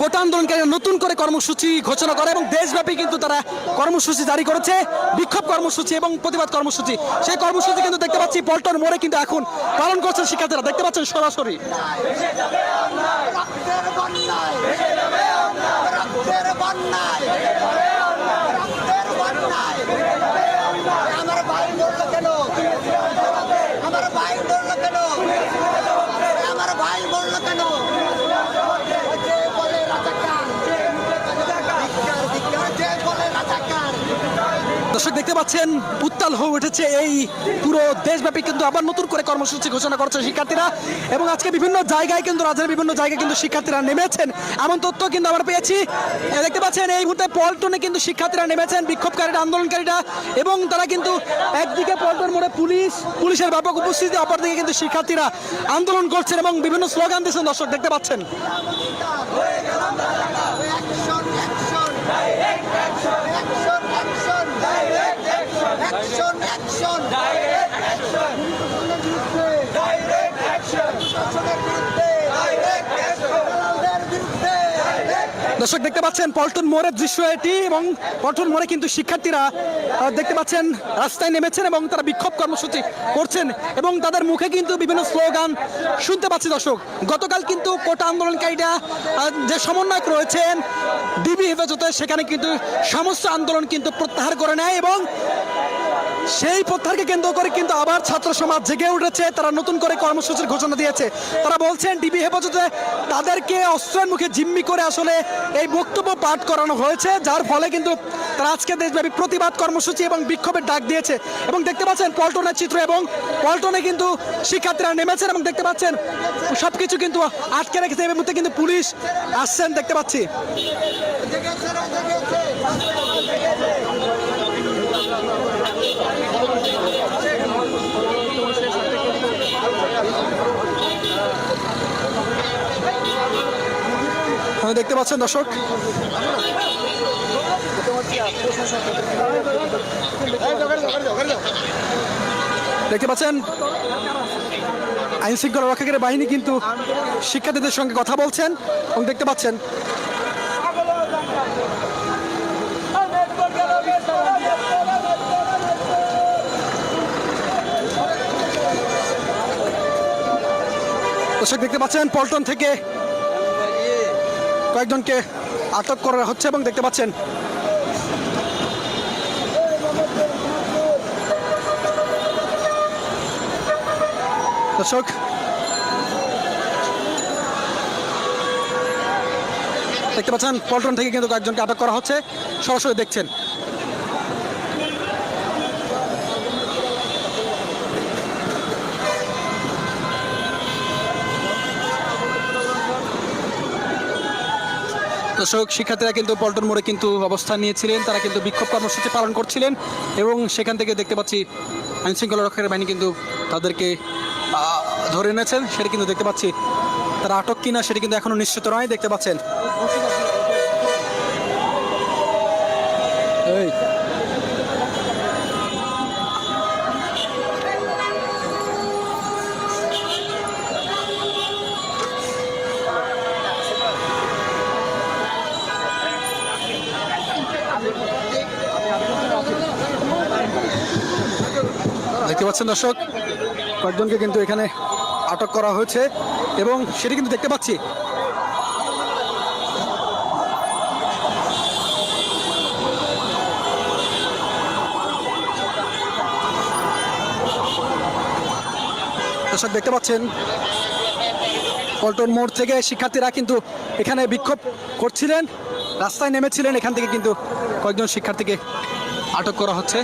কোটা আন্দোলনকারীরা নতুন করে কর্মসূচি ঘোষণা করে এবং দেশব্যাপী কিন্তু তারা কর্মসূচি জারি করেছে, বিক্ষোভ কর্মসূচি এবং প্রতিবাদ কর্মসূচি। সেই কর্মসূচি কিন্তু দেখতে পাচ্ছি পল্টন মোড়ে কিন্তু এখন পালন করছেন শিক্ষার্থীরা, দেখতে পাচ্ছেন সরাসরি। দর্শক দেখতে পাচ্ছেন উত্তাল হয়ে উঠেছে এই পুরো দেশব্যাপী, কিন্তু আবার নতুন করে কর্মসূচি ঘোষণা করছে শিক্ষার্থীরা এবং আজকে বিভিন্ন জায়গায় কিন্তু রাজ্যের বিভিন্ন জায়গায় কিন্তু শিক্ষার্থীরা নেমেছেন এমন তথ্য কিন্তু আমরা পেয়েছি। দেখতে পাচ্ছেন এই মুহূর্তে পল্টনে কিন্তু শিক্ষার্থীরা নেমেছেন, বিক্ষোভকারীরা, আন্দোলনকারীরা, এবং তারা কিন্তু একদিকে পল্টন মোড়ে পুলিশের ব্যাপক উপস্থিতি, অপরদিকে কিন্তু শিক্ষার্থীরা আন্দোলন করছেন এবং বিভিন্ন স্লোগান দিচ্ছেন। দর্শক দেখতে পাচ্ছেন। দর্শক দেখতে পাচ্ছেন পল্টন মোড়ের দৃশ্য এটি, এবং পল্টন মোড়ে কিন্তু শিক্ষার্থীরা দেখতে পাচ্ছেন রাস্তায় নেমেছেন এবং তারা বিক্ষোভ কর্মসূচি করছেন এবং তাদের মুখে কিন্তু বিভিন্ন স্লোগান শুনতে পাচ্ছি। দর্শক গতকাল কিন্তু কোটা আন্দোলনকারীরা যে সমন্বয়ক রয়েছেন ডিবি হেফাজতে, সেখানে কিন্তু সমস্ত আন্দোলন কিন্তু প্রত্যাহার করে নেয় এবং সেই প্রত্যাহারকে কেন্দ্র করে কিন্তু আবার ছাত্র সমাজ জেগে উঠেছে। তারা নতুন করে কর্মসূচির ঘোষণা দিয়েছে। তারা বলছেন ডিবি হেফাজতে তাদেরকে অস্ত্রের মুখে জিম্মি করে আসলে এই বক্তব্য পাঠ করানো হয়েছে, যার ফলে কিন্তু তারা আজকে দেশব্যাপী প্রতিবাদ কর্মসূচি এবং বিক্ষোভের ডাক দিয়েছে। এবং দেখতে পাচ্ছেন পল্টনের চিত্র, এবং পল্টনে কিন্তু শিক্ষার্থীরা নেমেছেন এবং দেখতে পাচ্ছেন সবকিছু কিন্তু আটকে রেখেছে। এই মুহূর্তে কিন্তু পুলিশ আসছেন দেখতে পাচ্ছি। দেখতে পাচ্ছেন দর্শক, দেখতে পাচ্ছেন আইন শৃঙ্খলা রক্ষাকারী বাহিনী কিন্তু শিক্ষার্থীদের সঙ্গে কথা বলছেন এবং দেখতে পাচ্ছেন দর্শক দেখতে পাচ্ছেন পল্টন থেকে কয়েকজনকে আটক করা হচ্ছে এবং দেখতে পাচ্ছেন দর্শক দেখতে পাচ্ছেন পল্টন থেকে কিন্তু কয়েকজনকে আটক করা হচ্ছে, সরাসরি দেখছেন। দর্শক শিক্ষার্থীরা কিন্তু পল্টন মোড়ে কিন্তু অবস্থান নিয়েছিলেন, তারা কিন্তু বিক্ষোভ কর্মসূচি পালন করছিলেন এবং সেখান থেকে দেখতে পাচ্ছি আইনশৃঙ্খলা রক্ষাকারী বাহিনী কিন্তু তাদেরকে ধরে এনেছেন। সেটা কিন্তু দেখতে পাচ্ছি, তারা আটক কিনা সেটা কিন্তু এখনো নিশ্চিত নয়। দেখতে পাচ্ছেন দেখতে পাচ্ছেন দর্শক কয়েকজনকে কিন্তু এখানে আটক করা হয়েছে এবং সেটা কিন্তু দেখতে পাচ্ছি। দর্শক দেখতে পাচ্ছেন পল্টন মোড় থেকে শিক্ষার্থীরা কিন্তু এখানে বিক্ষোভ করছিলেন, রাস্তায় নেমেছিলেন। এখান থেকে কিন্তু কয়েকজন শিক্ষার্থীকে আটক করা হচ্ছে।